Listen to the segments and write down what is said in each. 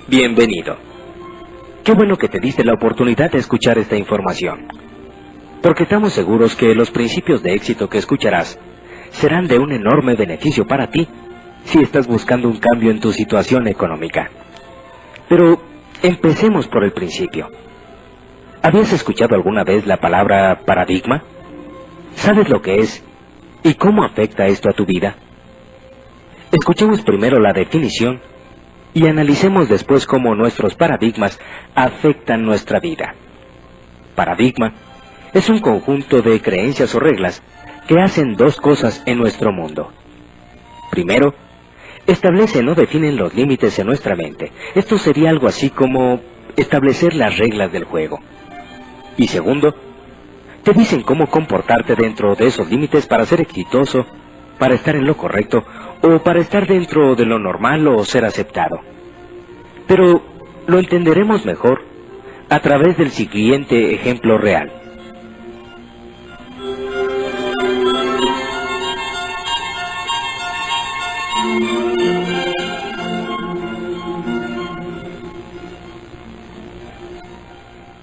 Bienvenido. Qué bueno que te diste la oportunidad de escuchar esta información, porque estamos seguros que los principios de éxito que escucharás serán de un enorme beneficio para ti si estás buscando un cambio en tu situación económica. Pero empecemos por el principio. ¿Habías escuchado alguna vez la palabra paradigma? ¿Sabes lo que es y cómo afecta esto a tu vida? Escuchemos primero la definición y analicemos después cómo nuestros paradigmas afectan nuestra vida. Paradigma es un conjunto de creencias o reglas que hacen dos cosas en nuestro mundo. Primero, establecen o definen los límites en nuestra mente. Esto sería algo así como establecer las reglas del juego. Y segundo, te dicen cómo comportarte dentro de esos límites para ser exitoso, para estar en lo correcto, o para estar dentro de lo normal o ser aceptado. Pero lo entenderemos mejor a través del siguiente ejemplo real.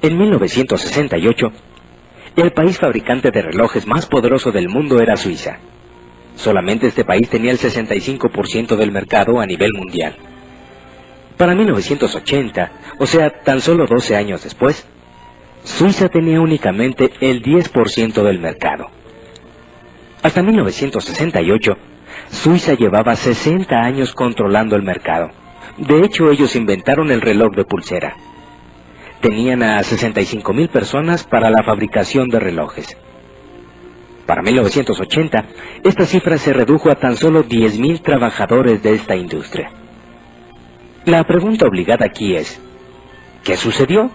En 1968, el país fabricante de relojes más poderoso del mundo era Suiza. Solamente este país tenía el 65% del mercado a nivel mundial. Para 1980, o sea, tan solo 12 años después, Suiza tenía únicamente el 10% del mercado. Hasta 1968, Suiza llevaba 60 años controlando el mercado. De hecho, ellos inventaron el reloj de pulsera. Tenían a 65,000 personas para la fabricación de relojes. Para 1980, esta cifra se redujo a tan solo 10,000 trabajadores de esta industria. La pregunta obligada aquí es, ¿qué sucedió?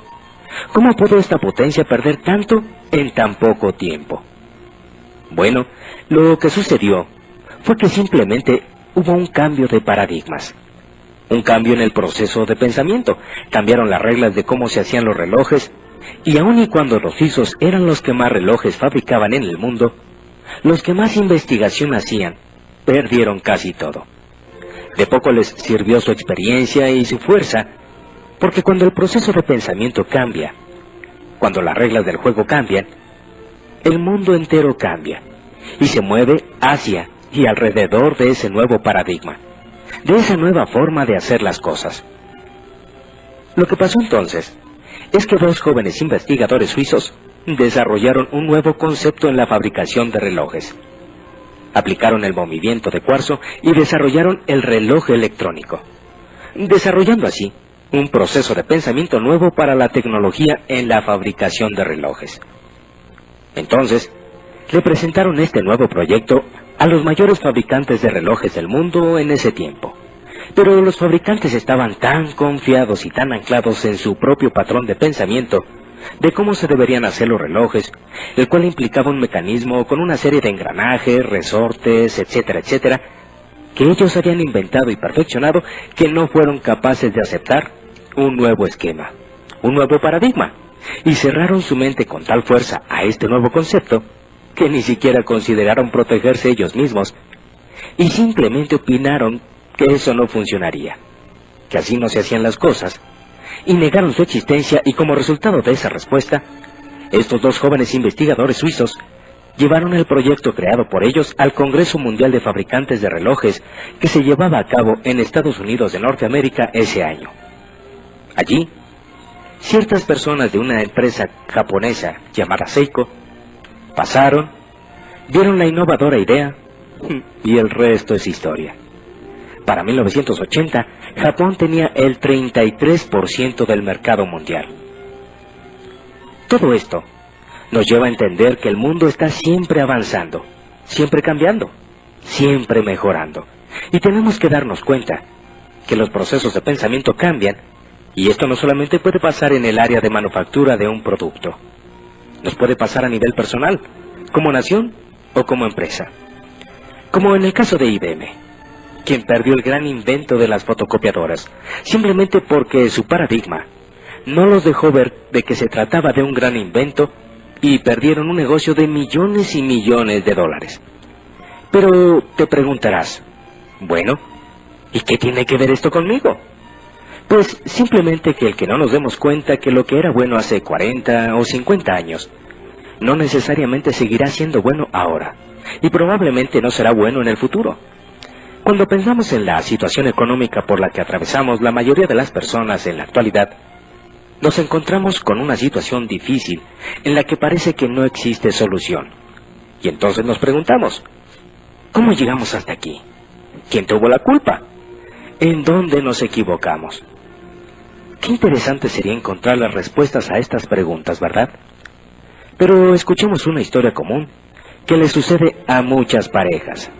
¿Cómo pudo esta potencia perder tanto en tan poco tiempo? Bueno, lo que sucedió fue que simplemente hubo un cambio de paradigmas. Un cambio en el proceso de pensamiento. Cambiaron las reglas de cómo se hacían los relojes, y aun y cuando los suizos eran los que más relojes fabricaban en el mundo, los que más investigación hacían, perdieron casi todo. De poco les sirvió su experiencia y su fuerza, porque cuando el proceso de pensamiento cambia, cuando las reglas del juego cambian, el mundo entero cambia, y se mueve hacia y alrededor de ese nuevo paradigma, de esa nueva forma de hacer las cosas. Lo que pasó entonces es que dos jóvenes investigadores suizos desarrollaron un nuevo concepto en la fabricación de relojes. Aplicaron el movimiento de cuarzo y desarrollaron el reloj electrónico, desarrollando así un proceso de pensamiento nuevo para la tecnología en la fabricación de relojes. Entonces, le presentaron este nuevo proyecto a los mayores fabricantes de relojes del mundo en ese tiempo. Pero los fabricantes estaban tan confiados y tan anclados en su propio patrón de pensamiento de cómo se deberían hacer los relojes, el cual implicaba un mecanismo con una serie de engranajes, resortes, etcétera, etcétera, que ellos habían inventado y perfeccionado, que no fueron capaces de aceptar un nuevo esquema, un nuevo paradigma, y cerraron su mente con tal fuerza a este nuevo concepto que ni siquiera consideraron protegerse ellos mismos, y simplemente opinaron que eso no funcionaría, que así no se hacían las cosas, y negaron su existencia. Y como resultado de esa respuesta, estos dos jóvenes investigadores suizos llevaron el proyecto creado por ellos al Congreso Mundial de Fabricantes de Relojes, que se llevaba a cabo en Estados Unidos de Norteamérica ese año. Allí, ciertas personas de una empresa japonesa llamada Seiko pasaron, vieron la innovadora idea, y el resto es historia. Para 1980, Japón tenía el 33% del mercado mundial. Todo esto nos lleva a entender que el mundo está siempre avanzando, siempre cambiando, siempre mejorando. Y tenemos que darnos cuenta que los procesos de pensamiento cambian, y esto no solamente puede pasar en el área de manufactura de un producto. Nos puede pasar a nivel personal, como nación o como empresa. Como en el caso de IBM, quien perdió el gran invento de las fotocopiadoras, simplemente porque su paradigma no los dejó ver de que se trataba de un gran invento, y perdieron un negocio de millones y millones de dólares. Pero te preguntarás, Bueno, ¿y qué tiene que ver esto conmigo? Pues simplemente que el que no nos demos cuenta que lo que era bueno hace 40 o 50 años no necesariamente seguirá siendo bueno ahora, y probablemente no será bueno en el futuro. Cuando pensamos en la situación económica por la que atravesamos la mayoría de las personas en la actualidad, nos encontramos con una situación difícil en la que parece que no existe solución. Y entonces nos preguntamos, ¿cómo llegamos hasta aquí? ¿Quién tuvo la culpa? ¿En dónde nos equivocamos? Qué interesante sería encontrar las respuestas a estas preguntas, ¿verdad? Pero escuchemos una historia común que le sucede a muchas parejas.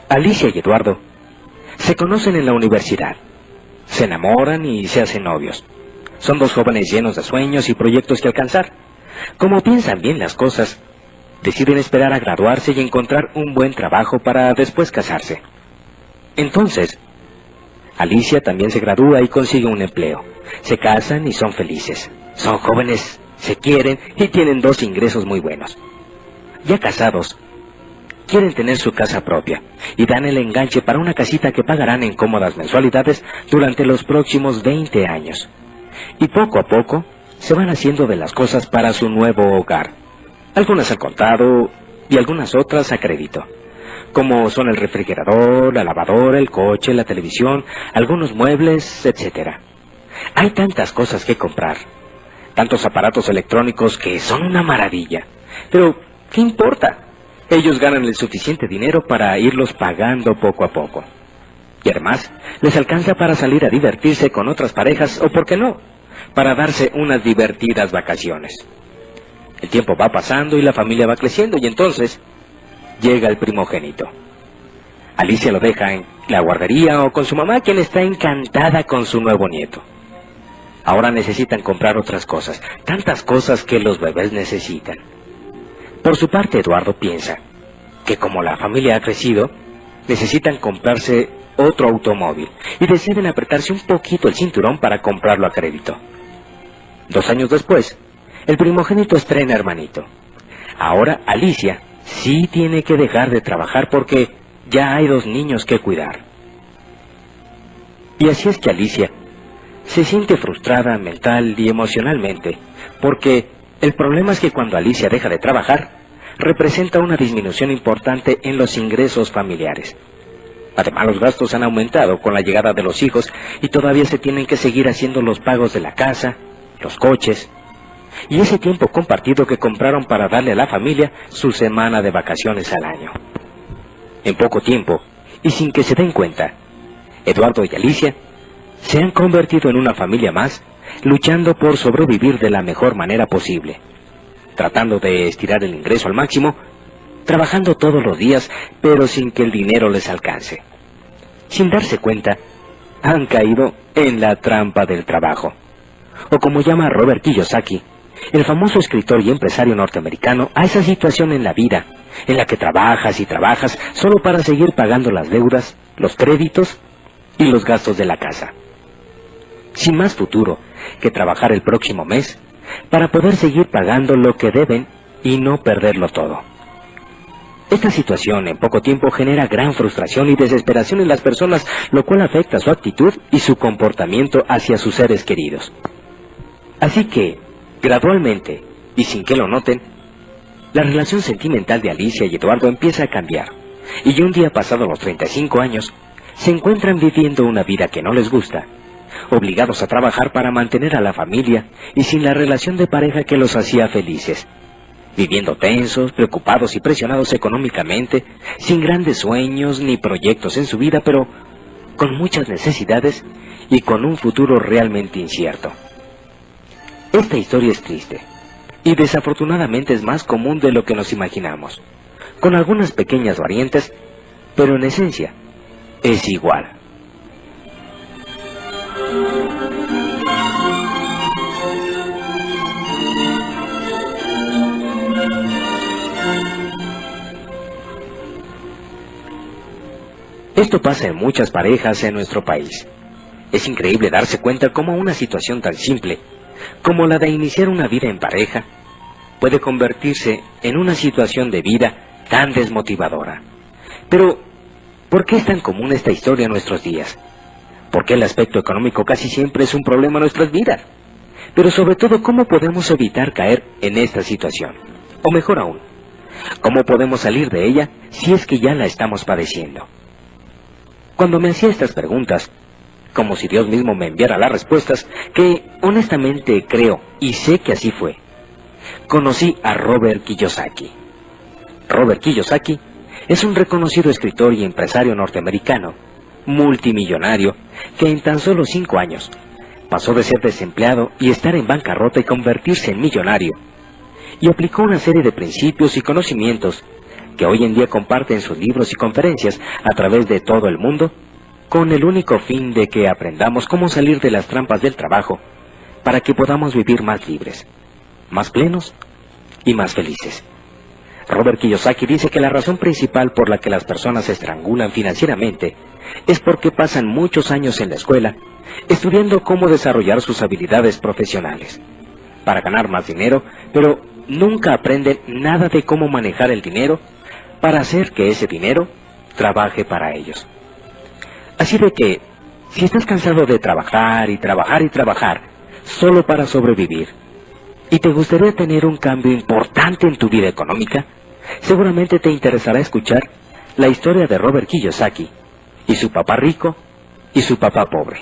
Alicia y Eduardo se conocen en la universidad, se enamoran y se hacen novios. Son dos jóvenes llenos de sueños y proyectos que alcanzar. Como piensan bien las cosas, deciden esperar a graduarse y encontrar un buen trabajo para después casarse. Entonces, Alicia también se gradúa y consigue un empleo. Se casan y son felices. Son jóvenes, se quieren y tienen dos ingresos muy buenos. Ya casados, quieren tener su casa propia y dan el enganche para una casita que pagarán en cómodas mensualidades durante los próximos 20 años. Y poco a poco se van haciendo de las cosas para su nuevo hogar. Algunas al contado y algunas otras a crédito, como son el refrigerador, la lavadora, el coche, la televisión, algunos muebles, etc. Hay tantas cosas que comprar, tantos aparatos electrónicos que son una maravilla. Pero, ¿qué importa? Ellos ganan el suficiente dinero para irlos pagando poco a poco. Y además, les alcanza para salir a divertirse con otras parejas o, ¿por qué no?, para darse unas divertidas vacaciones. El tiempo va pasando y la familia va creciendo y entonces llega el primogénito. Alicia lo deja en la guardería o con su mamá, quien está encantada con su nuevo nieto. Ahora necesitan comprar otras cosas, tantas cosas que los bebés necesitan. Por su parte, Eduardo piensa que como la familia ha crecido, necesitan comprarse otro automóvil y deciden apretarse un poquito el cinturón para comprarlo a crédito. 2 años después, el primogénito estrena hermanito. Ahora Alicia sí tiene que dejar de trabajar porque ya hay 2 niños que cuidar. Y así es que Alicia se siente frustrada mental y emocionalmente, porque el problema es que cuando Alicia deja de trabajar, representa una disminución importante en los ingresos familiares. Además, los gastos han aumentado con la llegada de los hijos y todavía se tienen que seguir haciendo los pagos de la casa, los coches, y ese tiempo compartido que compraron para darle a la familia su semana de vacaciones al año. En poco tiempo, y sin que se den cuenta, Eduardo y Alicia se han convertido en una familia más, luchando por sobrevivir de la mejor manera posible, tratando de estirar el ingreso al máximo, trabajando todos los días, pero sin que el dinero les alcance. Sin darse cuenta, han caído en la trampa del trabajo, o como llama Robert Kiyosaki, el famoso escritor y empresario norteamericano, a esa situación en la vida, en la que trabajas y trabajas solo para seguir pagando las deudas, los créditos y los gastos de la casa, sin más futuro que trabajar el próximo mes para poder seguir pagando lo que deben y no perderlo todo. Esta situación en poco tiempo genera gran frustración y desesperación en las personas, lo cual afecta su actitud y su comportamiento hacia sus seres queridos. Así que, gradualmente, y sin que lo noten, la relación sentimental de Alicia y Eduardo empieza a cambiar, y un día pasados los 35 años, se encuentran viviendo una vida que no les gusta, obligados a trabajar para mantener a la familia y sin la relación de pareja que los hacía felices, viviendo tensos, preocupados y presionados económicamente, sin grandes sueños ni proyectos en su vida, pero con muchas necesidades y con un futuro realmente incierto. Esta historia es triste, y desafortunadamente es más común de lo que nos imaginamos, con algunas pequeñas variantes, pero en esencia es igual. Esto pasa en muchas parejas en nuestro país. Es increíble darse cuenta cómo una situación tan simple como la de iniciar una vida en pareja puede convertirse en una situación de vida tan desmotivadora. Pero, ¿por qué es tan común esta historia en nuestros días? ¿Por qué el aspecto económico casi siempre es un problema en nuestras vidas? Pero sobre todo, ¿cómo podemos evitar caer en esta situación? O mejor aún, ¿cómo podemos salir de ella si es que ya la estamos padeciendo? Cuando me hacía estas preguntas, como si Dios mismo me enviara las respuestas, que honestamente creo y sé que así fue, conocí a Robert Kiyosaki. Robert Kiyosaki es un reconocido escritor y empresario norteamericano, multimillonario, que en tan solo 5 años pasó de ser desempleado y estar en bancarrota y convertirse en millonario, y aplicó una serie de principios y conocimientos que hoy en día comparte en sus libros y conferencias a través de todo el mundo, con el único fin de que aprendamos cómo salir de las trampas del trabajo para que podamos vivir más libres, más plenos y más felices. Robert Kiyosaki dice que la razón principal por la que las personas se estrangulan financieramente es porque pasan muchos años en la escuela estudiando cómo desarrollar sus habilidades profesionales para ganar más dinero, pero nunca aprenden nada de cómo manejar el dinero para hacer que ese dinero trabaje para ellos. Así de que, si estás cansado de trabajar y trabajar y trabajar solo para sobrevivir, y te gustaría tener un cambio importante en tu vida económica, seguramente te interesará escuchar la historia de Robert Kiyosaki y su papá rico y su papá pobre.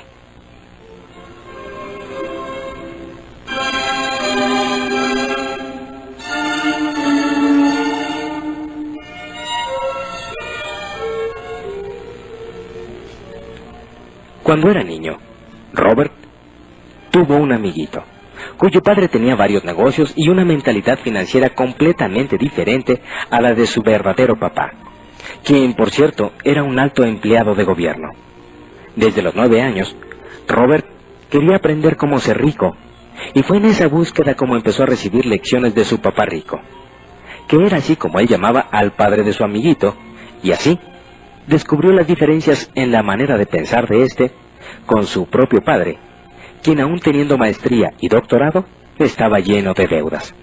Cuando era niño, Robert tuvo un amiguito, cuyo padre tenía varios negocios y una mentalidad financiera completamente diferente a la de su verdadero papá, quien, por cierto, era un alto empleado de gobierno. Desde los 9 años, Robert quería aprender cómo ser rico, y fue en esa búsqueda como empezó a recibir lecciones de su papá rico, que era así como él llamaba al padre de su amiguito, y así descubrió las diferencias en la manera de pensar de este con su propio padre, quien aún teniendo maestría y doctorado, estaba lleno de deudas.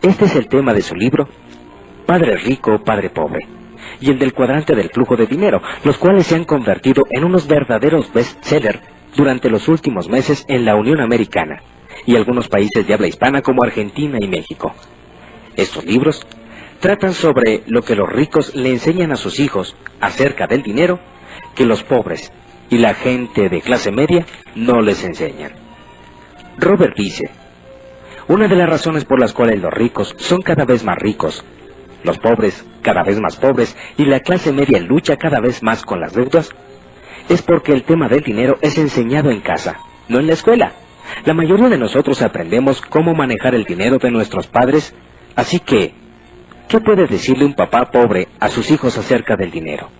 Este es el tema de su libro, Padre Rico, Padre Pobre, y el del cuadrante del flujo de dinero, los cuales se han convertido en unos verdaderos bestsellers durante los últimos meses en la Unión Americana y algunos países de habla hispana como Argentina y México. Estos libros tratan sobre lo que los ricos le enseñan a sus hijos acerca del dinero que los pobres y la gente de clase media no les enseñan. Robert dice, una de las razones por las cuales los ricos son cada vez más ricos, los pobres cada vez más pobres y la clase media lucha cada vez más con las deudas, es porque el tema del dinero es enseñado en casa, no en la escuela. La mayoría de nosotros aprendemos cómo manejar el dinero de nuestros padres, así que ¿qué puede decirle un papá pobre a sus hijos acerca del dinero?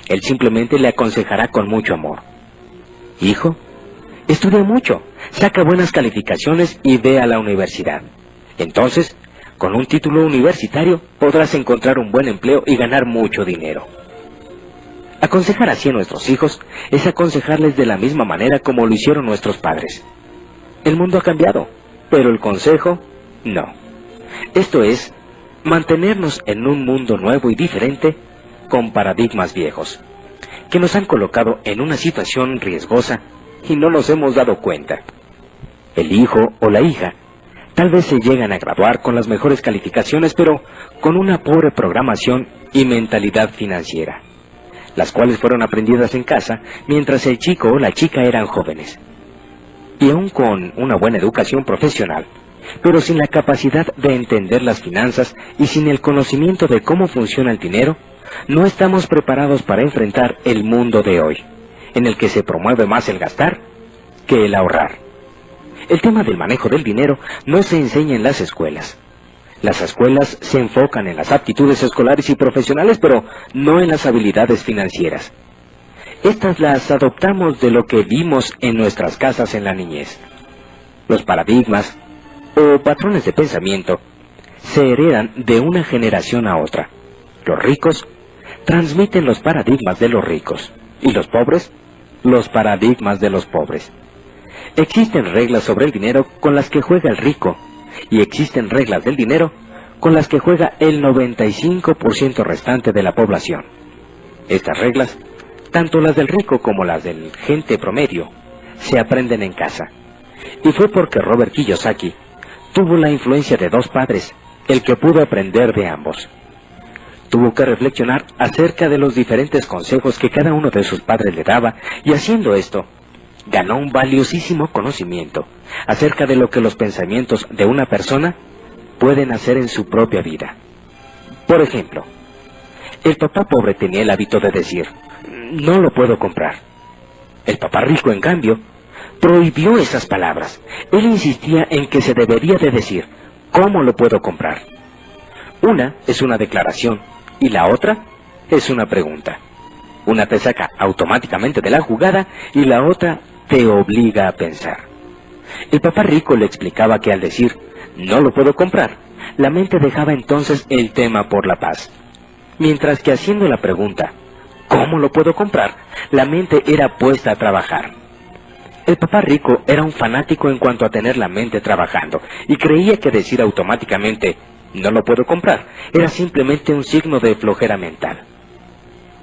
Él simplemente le aconsejará con mucho amor. Hijo, estudia mucho, saca buenas calificaciones y ve a la universidad. Entonces, con un título universitario podrás encontrar un buen empleo y ganar mucho dinero. Aconsejar así a nuestros hijos es aconsejarles de la misma manera como lo hicieron nuestros padres. El mundo ha cambiado, pero el consejo, no. Esto es, mantenernos en un mundo nuevo y diferente con paradigmas viejos, que nos han colocado en una situación riesgosa y no nos hemos dado cuenta. El hijo o la hija tal vez se llegan a graduar con las mejores calificaciones, pero con una pobre programación y mentalidad financiera, las cuales fueron aprendidas en casa mientras el chico o la chica eran jóvenes. Y aún con una buena educación profesional, pero sin la capacidad de entender las finanzas y sin el conocimiento de cómo funciona el dinero, no estamos preparados para enfrentar el mundo de hoy, en el que se promueve más el gastar que el ahorrar. El tema del manejo del dinero no se enseña en las escuelas. Las escuelas se enfocan en las aptitudes escolares y profesionales, pero no en las habilidades financieras. Estas las adoptamos de lo que vimos en nuestras casas en la niñez. Los paradigmas o patrones de pensamiento se heredan de una generación a otra. Los ricos transmiten los paradigmas de los ricos, y los pobres, los paradigmas de los pobres. Existen reglas sobre el dinero con las que juega el rico, y existen reglas del dinero con las que juega el 95% restante de la población. Estas reglas, tanto las del rico como las del gente promedio, se aprenden en casa. Y fue porque Robert Kiyosaki tuvo la influencia de dos padres, el que pudo aprender de ambos. Tuvo que reflexionar acerca de los diferentes consejos que cada uno de sus padres le daba, y haciendo esto, ganó un valiosísimo conocimiento acerca de lo que los pensamientos de una persona pueden hacer en su propia vida. Por ejemplo, el papá pobre tenía el hábito de decir, no lo puedo comprar. El papá rico, en cambio, prohibió esas palabras. Él insistía en que se debería de decir, ¿cómo lo puedo comprar? Una es una declaración y la otra es una pregunta. Una te saca automáticamente de la jugada y la otra te obliga a pensar. El papá rico le explicaba que al decir, no lo puedo comprar, la mente dejaba entonces el tema por la paz. Mientras que haciendo la pregunta, ¿cómo lo puedo comprar?, la mente era puesta a trabajar. El papá rico era un fanático en cuanto a tener la mente trabajando, y creía que decir automáticamente, no lo puedo comprar, era simplemente un signo de flojera mental.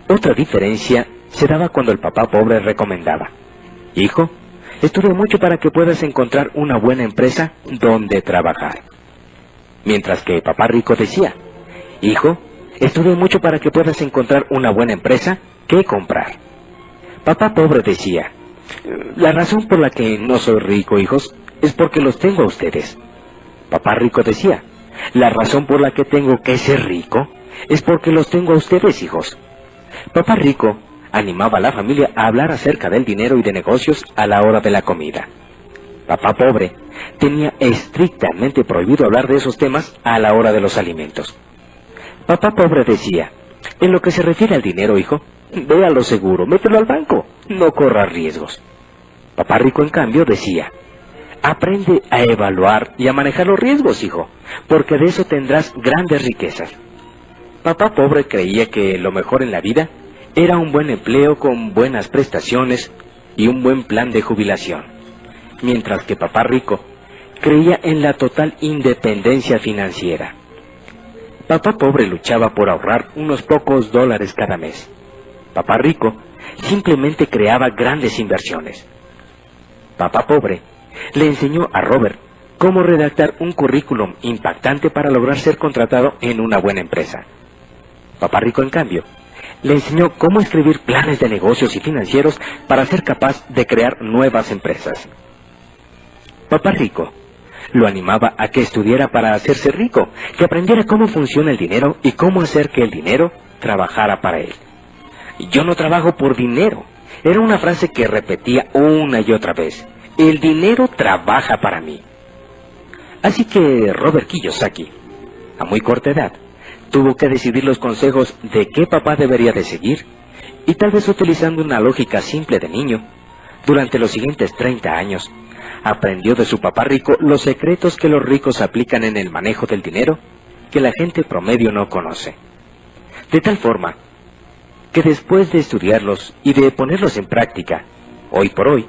Otra diferencia se daba cuando el papá pobre recomendaba, hijo, estudia mucho para que puedas encontrar una buena empresa donde trabajar. Mientras que el papá rico decía, hijo, estudia mucho para que puedas encontrar una buena empresa que comprar. Papá pobre decía, la razón por la que no soy rico, hijos, es porque los tengo a ustedes. Papá rico decía, la razón por la que tengo que ser rico es porque los tengo a ustedes, hijos. Papá rico animaba a la familia a hablar acerca del dinero y de negocios a la hora de la comida. Papá pobre tenía estrictamente prohibido hablar de esos temas a la hora de los alimentos. Papá pobre decía, en lo que se refiere al dinero, hijo, ve a lo seguro, mételo al banco, no corras riesgos. Papá rico, en cambio, decía, aprende a evaluar y a manejar los riesgos, hijo, porque de eso tendrás grandes riquezas. Papá pobre creía que lo mejor en la vida era un buen empleo con buenas prestaciones y un buen plan de jubilación, mientras que papá rico creía en la total independencia financiera. Papá pobre luchaba por ahorrar unos pocos dólares cada mes. Papá rico simplemente creaba grandes inversiones. Papá pobre le enseñó a Robert cómo redactar un currículum impactante para lograr ser contratado en una buena empresa. Papá rico, en cambio, le enseñó cómo escribir planes de negocios y financieros para ser capaz de crear nuevas empresas. Papá rico lo animaba a que estudiara para hacerse rico, que aprendiera cómo funciona el dinero y cómo hacer que el dinero trabajara para él. Yo no trabajo por dinero. Era una frase que repetía una y otra vez. El dinero trabaja para mí. Así que Robert Kiyosaki, a muy corta edad, tuvo que decidir los consejos de qué papá debería de seguir, y tal vez utilizando una lógica simple de niño, durante los siguientes 30 años, aprendió de su papá rico los secretos que los ricos aplican en el manejo del dinero que la gente promedio no conoce. De tal forma que después de estudiarlos y de ponerlos en práctica, hoy por hoy,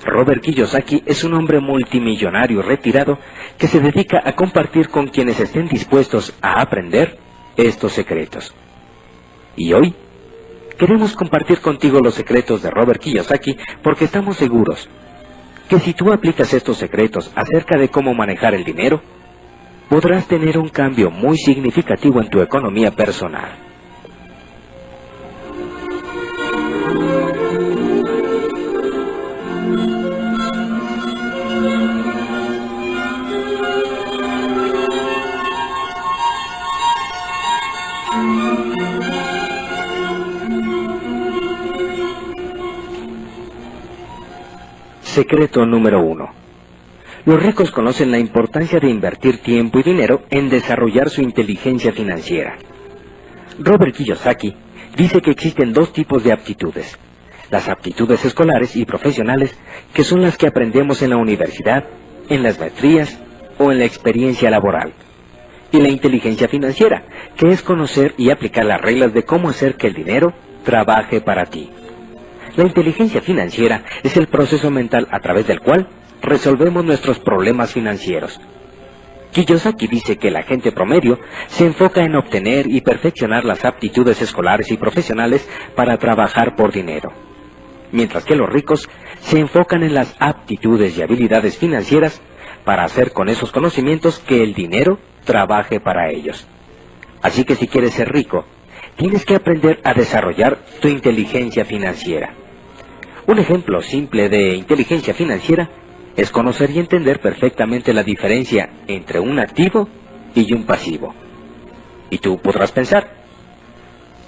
Robert Kiyosaki es un hombre multimillonario retirado que se dedica a compartir con quienes estén dispuestos a aprender estos secretos. Y hoy queremos compartir contigo los secretos de Robert Kiyosaki porque estamos seguros que si tú aplicas estos secretos acerca de cómo manejar el dinero, podrás tener un cambio muy significativo en tu economía personal. Secreto número 1. Los ricos conocen la importancia de invertir tiempo y dinero en desarrollar su inteligencia financiera. Robert Kiyosaki dice que existen dos tipos de aptitudes: las aptitudes escolares y profesionales, que son las que aprendemos en la universidad, en las maestrías o en la experiencia laboral, y la inteligencia financiera, que es conocer y aplicar las reglas de cómo hacer que el dinero trabaje para ti. La inteligencia financiera es el proceso mental a través del cual resolvemos nuestros problemas financieros. Kiyosaki dice que la gente promedio se enfoca en obtener y perfeccionar las aptitudes escolares y profesionales para trabajar por dinero, mientras que los ricos se enfocan en las aptitudes y habilidades financieras para hacer con esos conocimientos que el dinero trabaje para ellos. Así que si quieres ser rico, tienes que aprender a desarrollar tu inteligencia financiera. Un ejemplo simple de inteligencia financiera es conocer y entender perfectamente la diferencia entre un activo y un pasivo. Y tú podrás pensar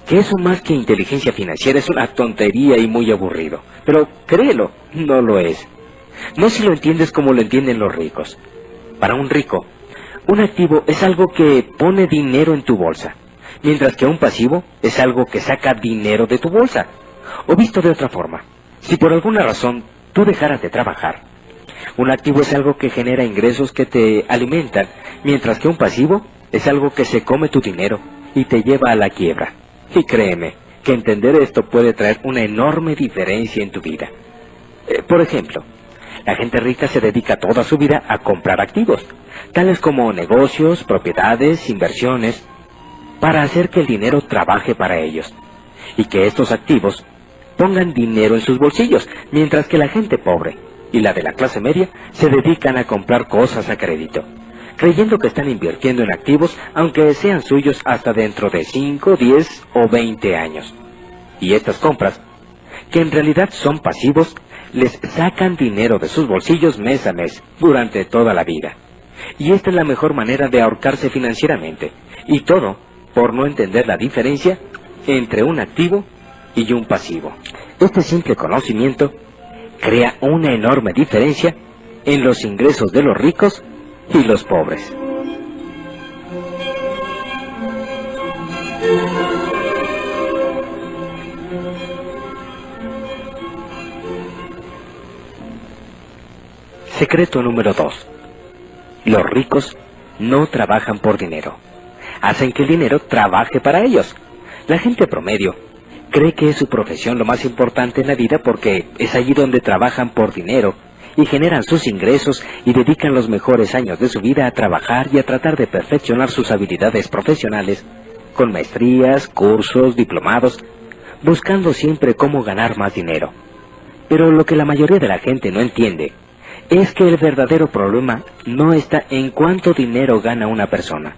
que eso más que inteligencia financiera es una tontería y muy aburrido. Pero créelo, no lo es. No si lo entiendes como lo entienden los ricos. Para un rico, un activo es algo que pone dinero en tu bolsa, mientras que un pasivo es algo que saca dinero de tu bolsa. O visto de otra forma, si por alguna razón tú dejaras de trabajar, un activo es algo que genera ingresos que te alimentan, mientras que un pasivo es algo que se come tu dinero y te lleva a la quiebra. Y créeme, que entender esto puede traer una enorme diferencia en tu vida. Por ejemplo, la gente rica se dedica toda su vida a comprar activos, tales como negocios, propiedades, inversiones, para hacer que el dinero trabaje para ellos, y que estos activos pongan dinero en sus bolsillos, mientras que la gente pobre y la de la clase media se dedican a comprar cosas a crédito, creyendo que están invirtiendo en activos aunque sean suyos hasta dentro de 5, 10 o 20 años. Y estas compras, que en realidad son pasivos, les sacan dinero de sus bolsillos mes a mes, durante toda la vida. Y esta es la mejor manera de ahorcarse financieramente, y todo por no entender la diferencia entre un activo y un pasivo. Este simple conocimiento crea una enorme diferencia en los ingresos de los ricos y los pobres. Secreto número 2. Los ricos no trabajan por dinero. Hacen que el dinero trabaje para ellos. La gente promedio cree que es su profesión lo más importante en la vida porque es allí donde trabajan por dinero y generan sus ingresos y dedican los mejores años de su vida a trabajar y a tratar de perfeccionar sus habilidades profesionales con maestrías, cursos, diplomados, buscando siempre cómo ganar más dinero. Pero lo que la mayoría de la gente no entiende es que el verdadero problema no está en cuánto dinero gana una persona,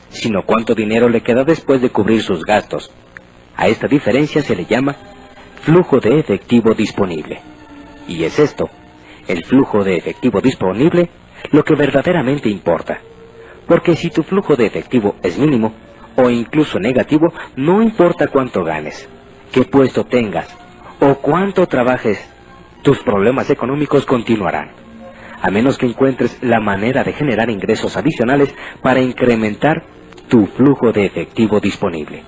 sino cuánto dinero le queda después de cubrir sus gastos. A esta diferencia se le llama flujo de efectivo disponible. Y es esto, el flujo de efectivo disponible, lo que verdaderamente importa. Porque si tu flujo de efectivo es mínimo, o incluso negativo, no importa cuánto ganes, qué puesto tengas, o cuánto trabajes, tus problemas económicos continuarán, a menos que encuentres la manera de generar ingresos adicionales para incrementar tu flujo de efectivo disponible.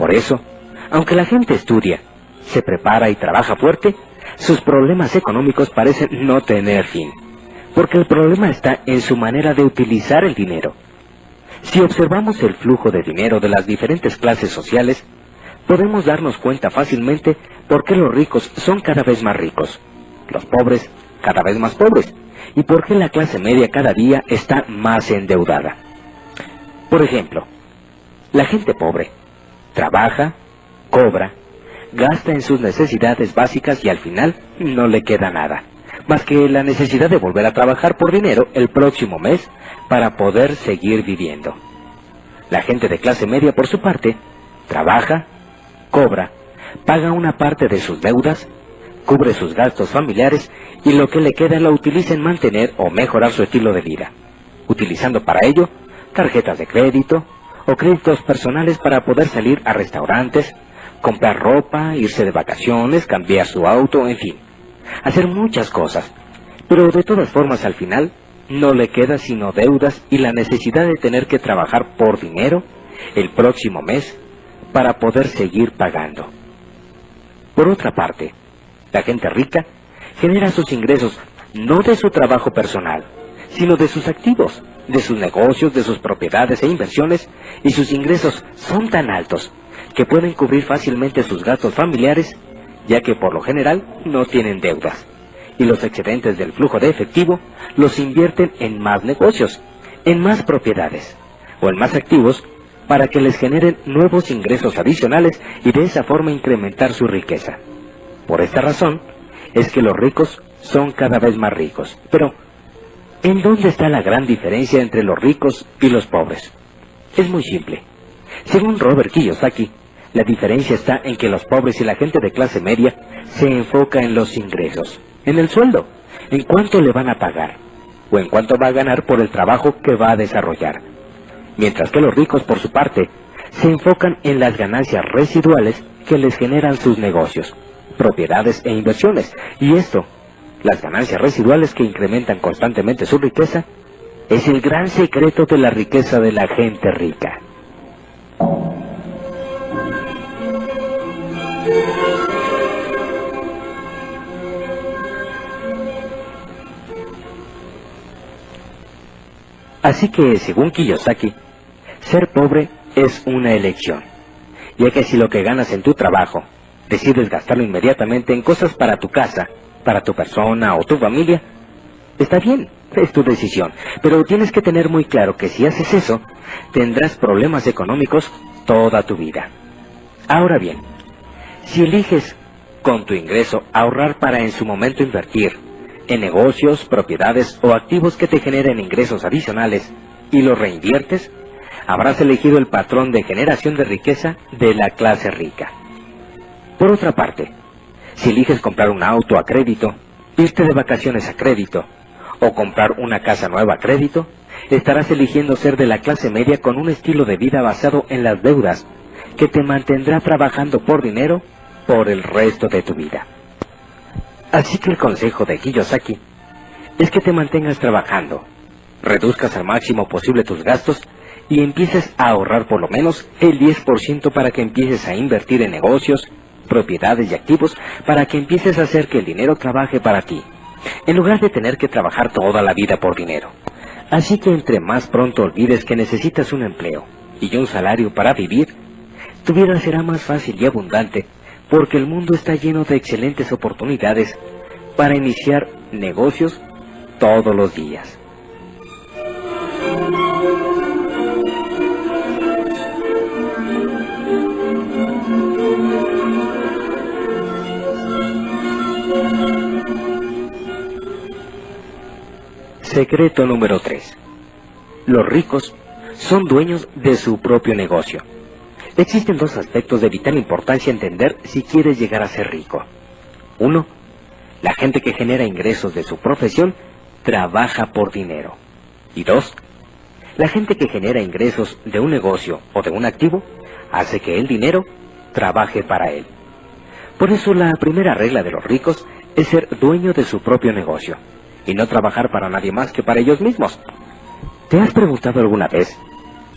Por eso, aunque la gente estudia, se prepara y trabaja fuerte, sus problemas económicos parecen no tener fin, porque el problema está en su manera de utilizar el dinero. Si observamos el flujo de dinero de las diferentes clases sociales, podemos darnos cuenta fácilmente por qué los ricos son cada vez más ricos, los pobres cada vez más pobres, y por qué la clase media cada día está más endeudada. Por ejemplo, la gente pobre trabaja, cobra, gasta en sus necesidades básicas y al final no le queda nada, más que la necesidad de volver a trabajar por dinero el próximo mes para poder seguir viviendo. La gente de clase media, por su parte, trabaja, cobra, paga una parte de sus deudas, cubre sus gastos familiares y lo que le queda lo utiliza en mantener o mejorar su estilo de vida, utilizando para ello tarjetas de crédito o créditos personales para poder salir a restaurantes, comprar ropa, irse de vacaciones, cambiar su auto, en fin, hacer muchas cosas. Pero de todas formas al final no le queda sino deudas y la necesidad de tener que trabajar por dinero el próximo mes para poder seguir pagando. Por otra parte, la gente rica genera sus ingresos no de su trabajo personal, sino de sus activos, de sus negocios, de sus propiedades e inversiones, y sus ingresos son tan altos que pueden cubrir fácilmente sus gastos familiares, ya que por lo general no tienen deudas, y los excedentes del flujo de efectivo los invierten en más negocios, en más propiedades o en más activos para que les generen nuevos ingresos adicionales y de esa forma incrementar su riqueza. Por esta razón es que los ricos son cada vez más ricos. Pero, ¿en dónde está la gran diferencia entre los ricos y los pobres? Es muy simple. Según Robert Kiyosaki, la diferencia está en que los pobres y la gente de clase media se enfoca en los ingresos, en el sueldo, en cuánto le van a pagar, o en cuánto va a ganar por el trabajo que va a desarrollar. Mientras que los ricos, por su parte, se enfocan en las ganancias residuales que les generan sus negocios, propiedades e inversiones. Y esto, las ganancias residuales que incrementan constantemente su riqueza, es el gran secreto de la riqueza de la gente rica. Así que, según Kiyosaki, ser pobre es una elección, ya que si lo que ganas en tu trabajo decides gastarlo inmediatamente en cosas para tu casa, para tu persona o tu familia, está bien, es tu decisión, pero tienes que tener muy claro que si haces eso, tendrás problemas económicos toda tu vida. Ahora bien, si eliges con tu ingreso ahorrar para en su momento invertir en negocios, propiedades o activos que te generen ingresos adicionales y los reinviertes, habrás elegido el patrón de generación de riqueza de la clase rica. Por otra parte, si eliges comprar un auto a crédito, irte de vacaciones a crédito o comprar una casa nueva a crédito, estarás eligiendo ser de la clase media con un estilo de vida basado en las deudas que te mantendrá trabajando por dinero por el resto de tu vida. Así que el consejo de Kiyosaki es que te mantengas trabajando, reduzcas al máximo posible tus gastos y empieces a ahorrar por lo menos el 10% para que empieces a invertir en negocios, propiedades y activos, para que empieces a hacer que el dinero trabaje para ti, en lugar de tener que trabajar toda la vida por dinero. Así que entre más pronto olvides que necesitas un empleo y un salario para vivir, tu vida será más fácil y abundante, porque el mundo está lleno de excelentes oportunidades para iniciar negocios todos los días. Secreto número 3. Los ricos son dueños de su propio negocio. Existen dos aspectos de vital importancia a entender si quieres llegar a ser rico. 1. La gente que genera ingresos de su profesión trabaja por dinero. Y 2. La gente que genera ingresos de un negocio o de un activo hace que el dinero trabaje para él. Por eso la primera regla de los ricos es ser dueño de su propio negocio y no trabajar para nadie más que para ellos mismos. ¿Te has preguntado alguna vez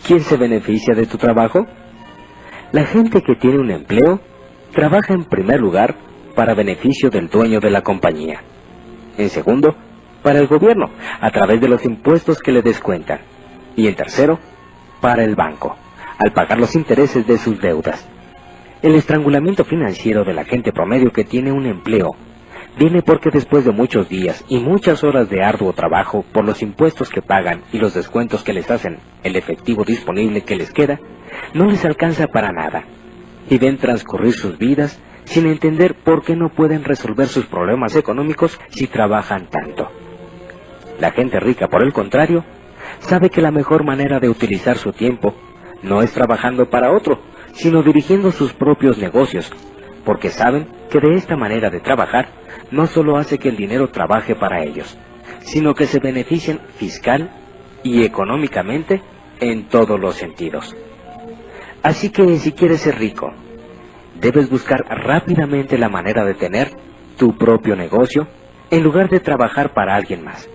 quién se beneficia de tu trabajo? La gente que tiene un empleo trabaja en primer lugar para beneficio del dueño de la compañía. En segundo, para el gobierno, a través de los impuestos que le descuentan. Y en tercero, para el banco, al pagar los intereses de sus deudas. El estrangulamiento financiero de la gente promedio que tiene un empleo viene porque después de muchos días y muchas horas de arduo trabajo por los impuestos que pagan y los descuentos que les hacen, el efectivo disponible que les queda, no les alcanza para nada, y ven transcurrir sus vidas sin entender por qué no pueden resolver sus problemas económicos si trabajan tanto. La gente rica, por el contrario, sabe que la mejor manera de utilizar su tiempo no es trabajando para otro, sino dirigiendo sus propios negocios, porque saben que de esta manera de trabajar no solo hace que el dinero trabaje para ellos, sino que se benefician fiscal y económicamente en todos los sentidos. Así que si quieres ser rico, debes buscar rápidamente la manera de tener tu propio negocio en lugar de trabajar para alguien más.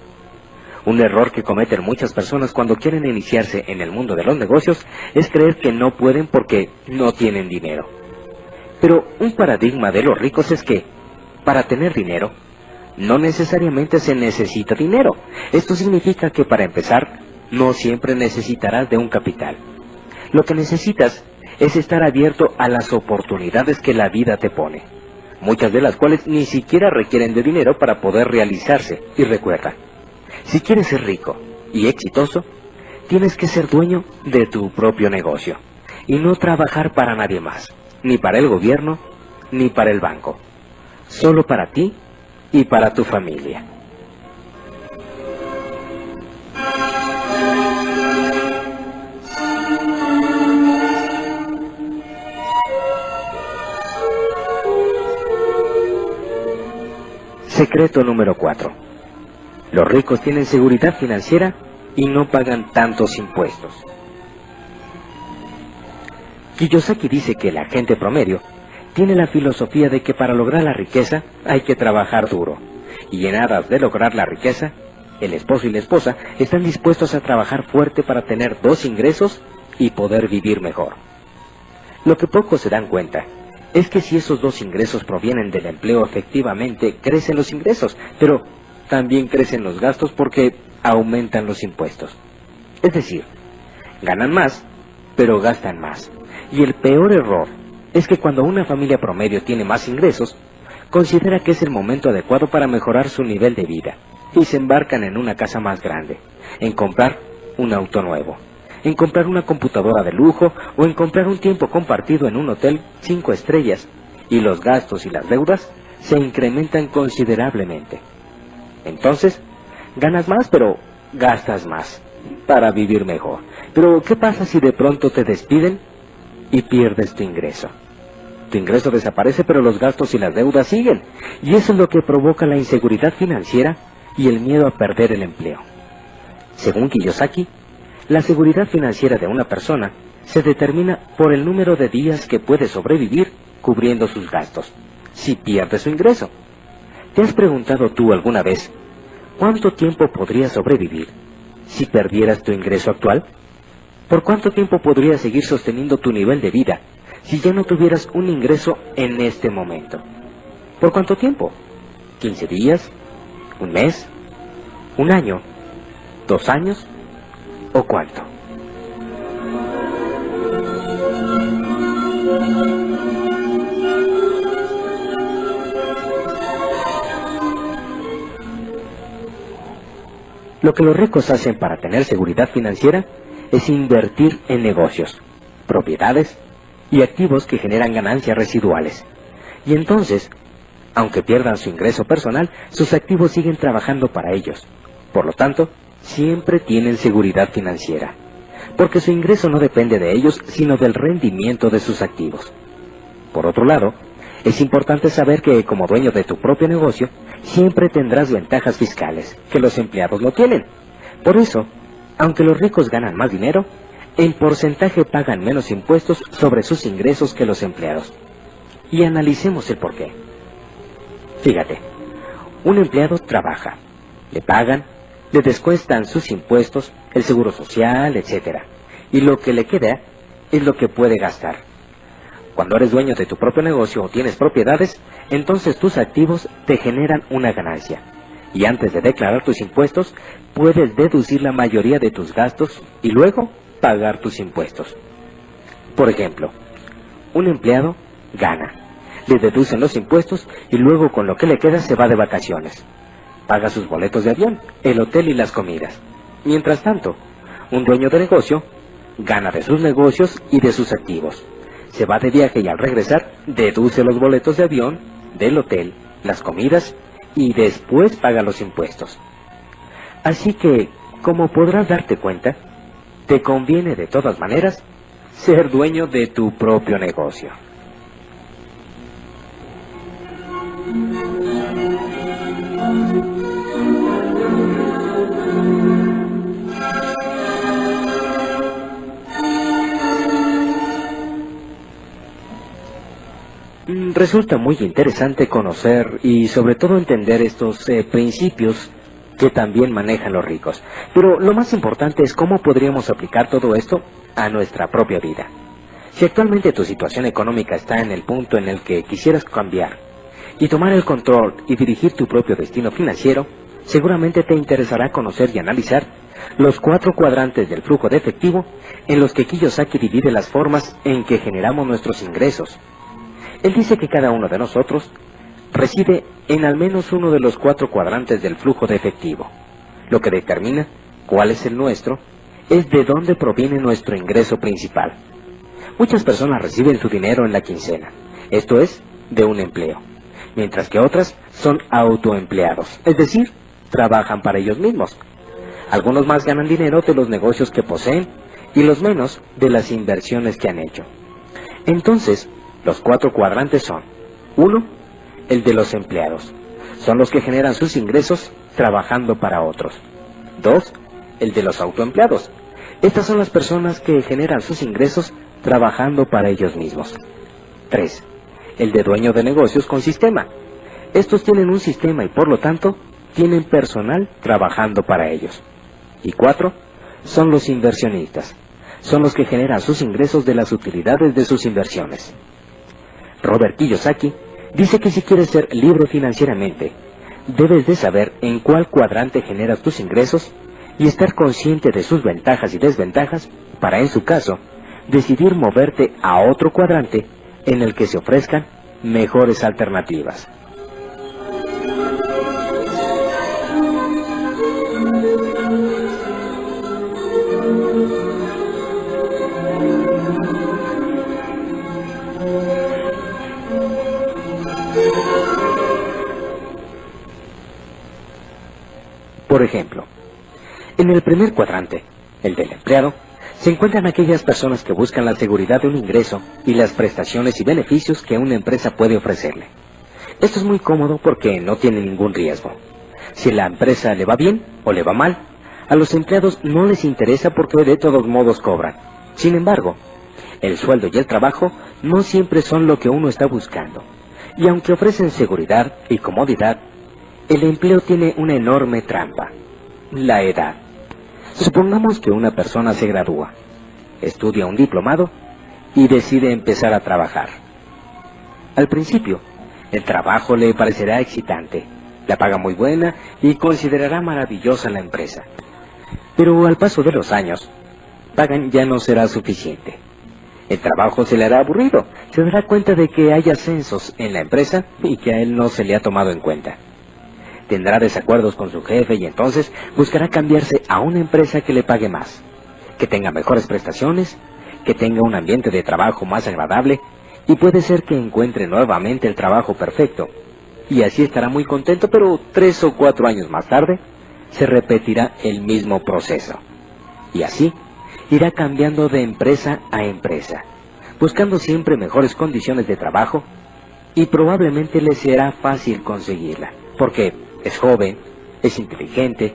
Un error que cometen muchas personas cuando quieren iniciarse en el mundo de los negocios es creer que no pueden porque no tienen dinero. Pero un paradigma de los ricos es que, para tener dinero, no necesariamente se necesita dinero. Esto significa que para empezar, No siempre necesitarás de un capital. Lo que necesitas es estar abierto a las oportunidades que la vida te pone, muchas de las cuales ni siquiera requieren de dinero para poder realizarse. Y recuerda, si quieres ser rico y exitoso, tienes que ser dueño de tu propio negocio y no trabajar para nadie más, ni para el gobierno, ni para el banco, solo para ti y para tu familia. Secreto número 4. Los ricos tienen seguridad financiera y no pagan tantos impuestos. Kiyosaki dice que la gente promedio tiene la filosofía de que para lograr la riqueza hay que trabajar duro, y en aras de lograr la riqueza, el esposo y la esposa están dispuestos a trabajar fuerte para tener 2 ingresos y poder vivir mejor. Lo que pocos se dan cuenta es que si esos 2 ingresos provienen del empleo, efectivamente crecen los ingresos, pero también crecen los gastos porque aumentan los impuestos. Es decir, ganan más, pero gastan más. Y el peor error es que cuando una familia promedio tiene más ingresos, considera que es el momento adecuado para mejorar su nivel de vida, y se embarcan en una casa más grande, en comprar un auto nuevo, en comprar una computadora de lujo o en comprar un tiempo compartido en un hotel 5 estrellas, y los gastos y las deudas se incrementan considerablemente. Entonces, ganas más, pero gastas más para vivir mejor. Pero, ¿qué pasa si de pronto te despiden y pierdes tu ingreso? Tu ingreso desaparece, pero los gastos y las deudas siguen, y eso es lo que provoca la inseguridad financiera y el miedo a perder el empleo. Según Kiyosaki, la seguridad financiera de una persona se determina por el número de días que puede sobrevivir cubriendo sus gastos, si pierde su ingreso. ¿Te has preguntado tú alguna vez cuánto tiempo podrías sobrevivir si perdieras tu ingreso actual? ¿Por cuánto tiempo podrías seguir sosteniendo tu nivel de vida si ya no tuvieras un ingreso en este momento? ¿Por cuánto tiempo? ¿15 días? ¿Un mes? ¿Un año? ¿2 años? ¿O cuánto? Lo que los ricos hacen para tener seguridad financiera es invertir en negocios, propiedades y activos que generan ganancias residuales. Y entonces, aunque pierdan su ingreso personal, sus activos siguen trabajando para ellos. Por lo tanto, siempre tienen seguridad financiera, porque su ingreso no depende de ellos, sino del rendimiento de sus activos. Por otro lado, es importante saber que como dueño de tu propio negocio, siempre tendrás ventajas fiscales que los empleados no tienen. Por eso, aunque los ricos ganan más dinero, en porcentaje pagan menos impuestos sobre sus ingresos que los empleados. Y analicemos el porqué. Fíjate, un empleado trabaja, le pagan, le descuentan sus impuestos, el seguro social, etc. Y lo que le queda es lo que puede gastar. Cuando eres dueño de tu propio negocio o tienes propiedades, entonces tus activos te generan una ganancia. Y antes de declarar tus impuestos, puedes deducir la mayoría de tus gastos y luego pagar tus impuestos. Por ejemplo, un empleado gana, le deducen los impuestos y luego con lo que le queda se va de vacaciones. Paga sus boletos de avión, el hotel y las comidas. Mientras tanto, un dueño de negocio gana de sus negocios y de sus activos. Se va de viaje y al regresar deduce los boletos de avión, del hotel, las comidas y después paga los impuestos. Así que, como podrás darte cuenta, te conviene de todas maneras ser dueño de tu propio negocio. Resulta muy interesante conocer y sobre todo entender estos principios que también manejan los ricos. Pero lo más importante es cómo podríamos aplicar todo esto a nuestra propia vida. Si actualmente tu situación económica está en el punto en el que quisieras cambiar y tomar el control y dirigir tu propio destino financiero, seguramente te interesará conocer y analizar los 4 cuadrantes del flujo de efectivo en los que Kiyosaki divide las formas en que generamos nuestros ingresos. Él dice que cada uno de nosotros reside en al menos uno de los 4 cuadrantes del flujo de efectivo. Lo que determina cuál es el nuestro es de dónde proviene nuestro ingreso principal. Muchas personas reciben su dinero en la quincena, esto es, de un empleo, mientras que otras son autoempleados, es decir, trabajan para ellos mismos. Algunos más ganan dinero de los negocios que poseen y los menos de las inversiones que han hecho. Entonces, los 4 cuadrantes son: 1. El de los empleados. Son los que generan sus ingresos trabajando para otros. 2. El de los autoempleados. Estas son las personas que generan sus ingresos trabajando para ellos mismos. 3. El de dueño de negocios con sistema. Estos tienen un sistema y por lo tanto tienen personal trabajando para ellos. Y 4. Son los inversionistas. Son los que generan sus ingresos de las utilidades de sus inversiones. Robert Kiyosaki dice que si quieres ser libre financieramente, debes de saber en cuál cuadrante generas tus ingresos y estar consciente de sus ventajas y desventajas para, en su caso, decidir moverte a otro cuadrante en el que se ofrezcan mejores alternativas. Por ejemplo, en el primer cuadrante, el del empleado, se encuentran aquellas personas que buscan la seguridad de un ingreso y las prestaciones y beneficios que una empresa puede ofrecerle. Esto es muy cómodo porque no tiene ningún riesgo. Si la empresa le va bien o le va mal, a los empleados no les interesa porque de todos modos cobran. Sin embargo, el sueldo y el trabajo no siempre son lo que uno está buscando. Y aunque ofrecen seguridad y comodidad, el empleo tiene una enorme trampa: la edad. Supongamos que una persona se gradúa, estudia un diplomado y decide empezar a trabajar. Al principio, el trabajo le parecerá excitante, la paga muy buena y considerará maravillosa la empresa. Pero al paso de los años, pagan ya no será suficiente. El trabajo se le hará aburrido, se dará cuenta de que hay ascensos en la empresa y que a él no se le ha tomado en cuenta. Tendrá desacuerdos con su jefe y entonces buscará cambiarse a una empresa que le pague más, que tenga mejores prestaciones, que tenga un ambiente de trabajo más agradable y puede ser que encuentre nuevamente el trabajo perfecto. Y así estará muy contento, pero 3 o 4 años más tarde se repetirá el mismo proceso. Y así irá cambiando de empresa a empresa, buscando siempre mejores condiciones de trabajo y probablemente le será fácil conseguirla, porque es joven, es inteligente,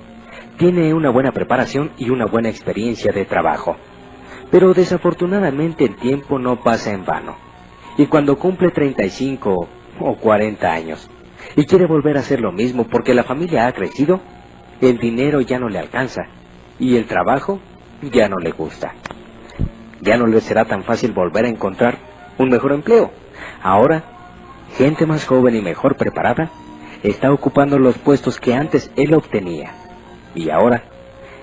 tiene una buena preparación y una buena experiencia de trabajo. Pero desafortunadamente el tiempo no pasa en vano. Y cuando cumple 35 o 40 años y quiere volver a hacer lo mismo porque la familia ha crecido, el dinero ya no le alcanza y el trabajo ya no le gusta. Ya no le será tan fácil volver a encontrar un mejor empleo. Ahora, gente más joven y mejor preparada está ocupando los puestos que antes él obtenía. Y ahora,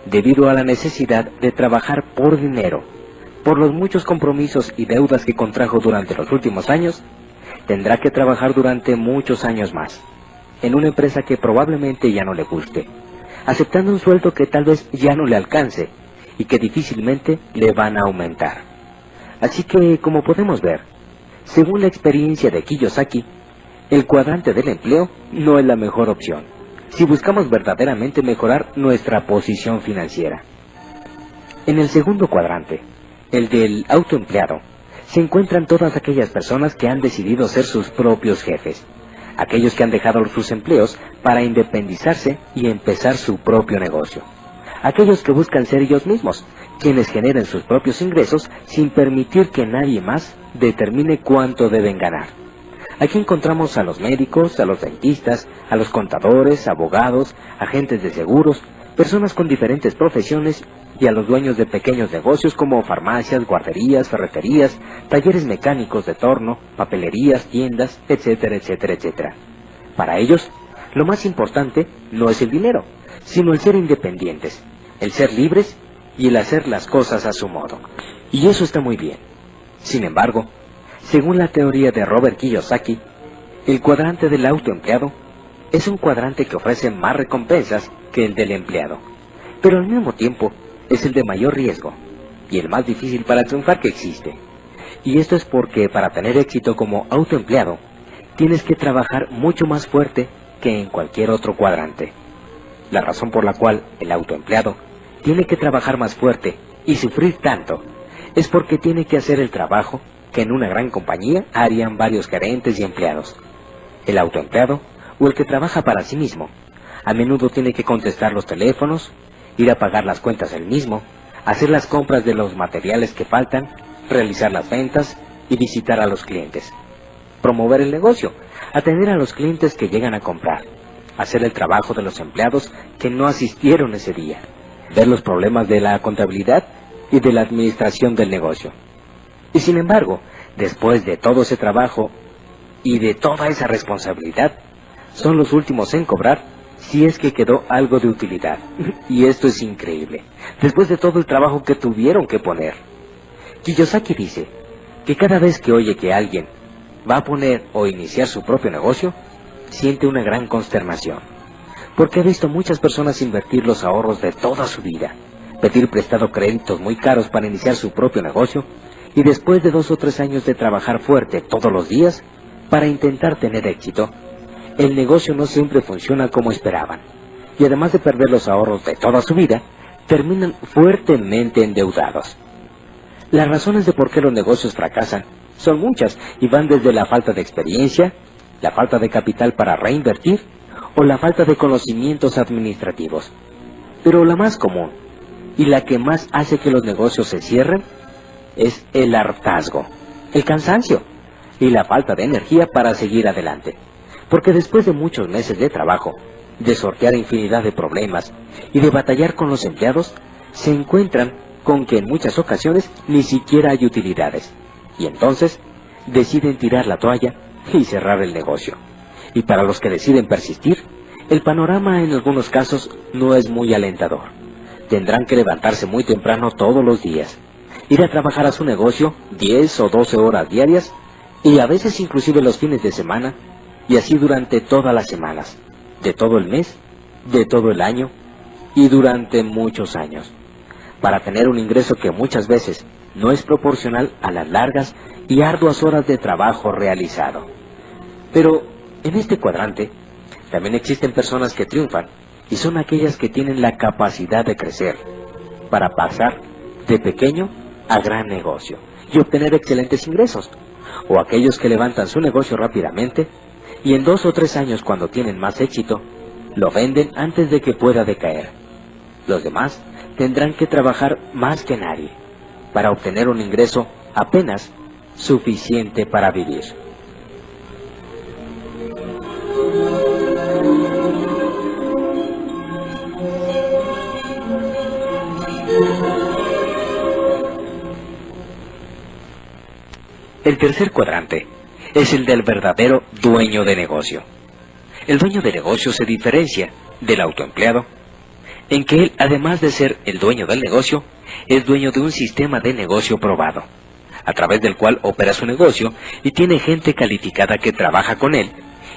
debido a la necesidad de trabajar por dinero, por los muchos compromisos y deudas que contrajo durante los últimos años, tendrá que trabajar durante muchos años más, en una empresa que probablemente ya no le guste, aceptando un sueldo que tal vez ya no le alcance y que difícilmente le van a aumentar. Así que, como podemos ver, según la experiencia de Kiyosaki, el cuadrante del empleo no es la mejor opción si buscamos verdaderamente mejorar nuestra posición financiera. En el segundo cuadrante, el del autoempleado, se encuentran todas aquellas personas que han decidido ser sus propios jefes, aquellos que han dejado sus empleos para independizarse y empezar su propio negocio, aquellos que buscan ser ellos mismos, quienes generen sus propios ingresos sin permitir que nadie más determine cuánto deben ganar. Aquí encontramos a los médicos, a los dentistas, a los contadores, abogados, agentes de seguros, personas con diferentes profesiones y a los dueños de pequeños negocios como farmacias, guarderías, ferreterías, talleres mecánicos de torno, papelerías, tiendas, etcétera, etcétera, etcétera. Para ellos, lo más importante no es el dinero, sino el ser independientes, el ser libres y el hacer las cosas a su modo. Y eso está muy bien. Sin embargo, según la teoría de Robert Kiyosaki, el cuadrante del autoempleado es un cuadrante que ofrece más recompensas que el del empleado, pero al mismo tiempo es el de mayor riesgo y el más difícil para triunfar que existe. Y esto es porque para tener éxito como autoempleado, tienes que trabajar mucho más fuerte que en cualquier otro cuadrante. La razón por la cual el autoempleado tiene que trabajar más fuerte y sufrir tanto es porque tiene que hacer el trabajo que en una gran compañía harían varios gerentes y empleados. El autoempleado, o el que trabaja para sí mismo, a menudo tiene que contestar los teléfonos, ir a pagar las cuentas él mismo, hacer las compras de los materiales que faltan, realizar las ventas y visitar a los clientes, promover el negocio, atender a los clientes que llegan a comprar, hacer el trabajo de los empleados que no asistieron ese día, ver los problemas de la contabilidad y de la administración del negocio. Y sin embargo, después de todo ese trabajo y de toda esa responsabilidad, son los últimos en cobrar si es que quedó algo de utilidad. Y esto es increíble, después de todo el trabajo que tuvieron que poner. Kiyosaki dice que cada vez que oye que alguien va a poner o iniciar su propio negocio, siente una gran consternación, porque ha visto muchas personas invertir los ahorros de toda su vida, pedir prestado créditos muy caros para iniciar su propio negocio, y después de 2 o 3 años de trabajar fuerte todos los días para intentar tener éxito, el negocio no siempre funciona como esperaban, y además de perder los ahorros de toda su vida, terminan fuertemente endeudados. Las razones de por qué los negocios fracasan son muchas y van desde la falta de experiencia, la falta de capital para reinvertir o la falta de conocimientos administrativos. Pero la más común y la que más hace que los negocios se cierren es el hartazgo, el cansancio y la falta de energía para seguir adelante. Porque después de muchos meses de trabajo, de sortear infinidad de problemas y de batallar con los empleados, se encuentran con que en muchas ocasiones ni siquiera hay utilidades. Y entonces deciden tirar la toalla y cerrar el negocio. Y para los que deciden persistir, el panorama en algunos casos no es muy alentador. Tendrán que levantarse muy temprano todos los días, ir a trabajar a su negocio 10 o 12 horas diarias y a veces inclusive los fines de semana, y así durante todas las semanas, de todo el mes, de todo el año y durante muchos años, para tener un ingreso que muchas veces no es proporcional a las largas y arduas horas de trabajo realizado. Pero en este cuadrante también existen personas que triunfan y son aquellas que tienen la capacidad de crecer para pasar de pequeño a gran negocio y obtener excelentes ingresos, o aquellos que levantan su negocio rápidamente y en 2 o 3 años, cuando tienen más éxito, lo venden antes de que pueda decaer. Los demás tendrán que trabajar más que nadie para obtener un ingreso apenas suficiente para vivir. El tercer cuadrante es el del verdadero dueño de negocio. El dueño de negocio se diferencia del autoempleado en que él, además de ser el dueño del negocio, es dueño de un sistema de negocio probado, a través del cual opera su negocio y tiene gente calificada que trabaja con él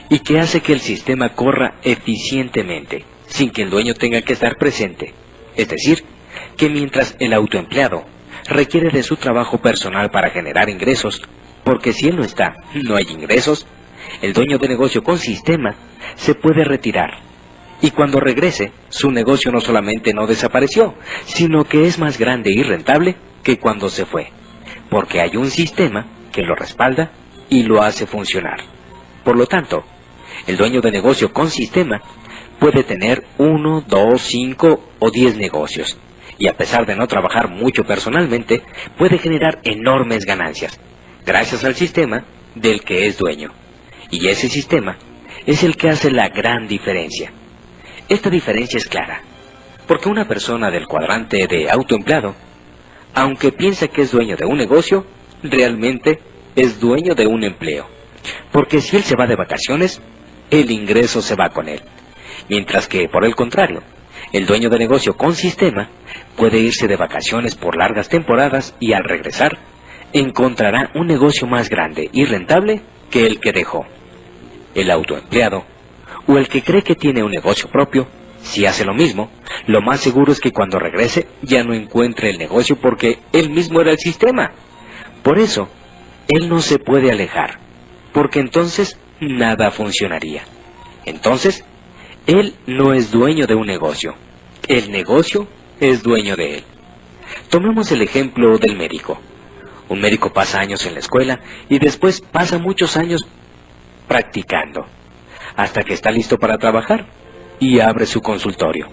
y que hace que el sistema corra eficientemente, sin que el dueño tenga que estar presente. Es decir, que mientras el autoempleado requiere de su trabajo personal para generar ingresos, porque si él no está, no hay ingresos, el dueño de negocio con sistema se puede retirar. Y cuando regrese, su negocio no solamente no desapareció, sino que es más grande y rentable que cuando se fue, porque hay un sistema que lo respalda y lo hace funcionar. Por lo tanto, el dueño de negocio con sistema puede tener 1, 2, 5 o 10 negocios, y a pesar de no trabajar mucho personalmente, puede generar enormes ganancias, gracias al sistema del que es dueño. Y ese sistema es el que hace la gran diferencia. Esta diferencia es clara, porque una persona del cuadrante de autoempleado, aunque piensa que es dueño de un negocio, realmente es dueño de un empleo. Porque si él se va de vacaciones, el ingreso se va con él. Mientras que, por el contrario, El dueño de negocio con sistema puede irse de vacaciones por largas temporadas y al regresar encontrará un negocio más grande y rentable que el que dejó. El autoempleado o el que cree que tiene un negocio propio, si hace lo mismo, lo más seguro es que cuando regrese ya no encuentre el negocio porque él mismo era el sistema. Por eso, él no se puede alejar, porque entonces nada funcionaría. Entonces, él no es dueño de un negocio, el negocio es dueño de él. Tomemos el ejemplo del médico. Un médico pasa años en la escuela y después pasa muchos años practicando, hasta que está listo para trabajar y abre su consultorio.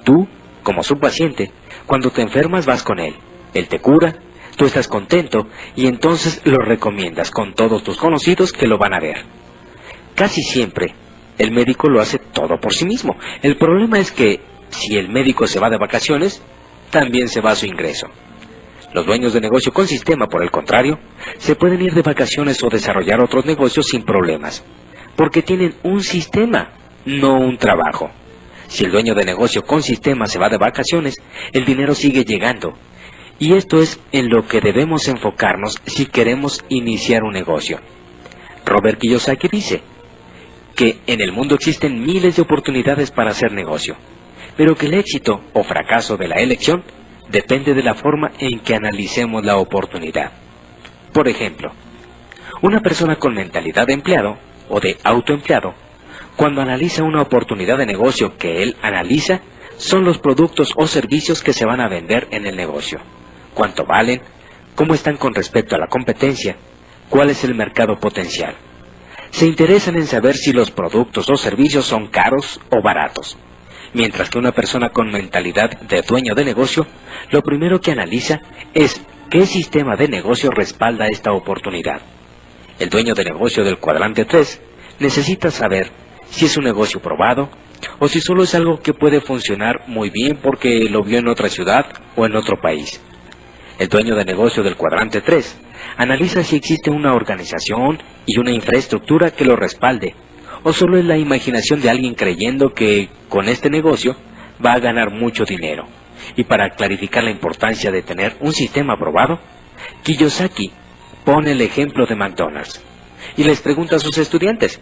Tú, como su paciente, cuando te enfermas vas con él, él te cura, tú estás contento y entonces lo recomiendas con todos tus conocidos que lo van a ver. Casi siempre, el médico lo hace todo por sí mismo. El problema es que, si el médico se va de vacaciones, también se va su ingreso. Los dueños de negocio con sistema, por el contrario, se pueden ir de vacaciones o desarrollar otros negocios sin problemas, porque tienen un sistema, no un trabajo. Si el dueño de negocio con sistema se va de vacaciones, el dinero sigue llegando. Y esto es en lo que debemos enfocarnos si queremos iniciar un negocio. Robert Kiyosaki dice que en el mundo existen miles de oportunidades para hacer negocio, pero que el éxito o fracaso de la elección depende de la forma en que analicemos la oportunidad. Por ejemplo, una persona con mentalidad de empleado o de autoempleado, cuando analiza una oportunidad de negocio que él analiza, son los productos o servicios que se van a vender en el negocio. ¿Cuánto valen? ¿Cómo están con respecto a la competencia? ¿Cuál es el mercado potencial? Se interesan en saber si los productos o servicios son caros o baratos. Mientras que una persona con mentalidad de dueño de negocio, lo primero que analiza es qué sistema de negocio respalda esta oportunidad. El dueño de negocio del cuadrante 3 necesita saber si es un negocio probado o si solo es algo que puede funcionar muy bien porque lo vio en otra ciudad o en otro país. El dueño de negocio del cuadrante 3 analiza si existe una organización y una infraestructura que lo respalde, o solo es la imaginación de alguien creyendo que con este negocio va a ganar mucho dinero. Y para clarificar la importancia de tener un sistema aprobado, Kiyosaki pone el ejemplo de McDonald's y les pregunta a sus estudiantes: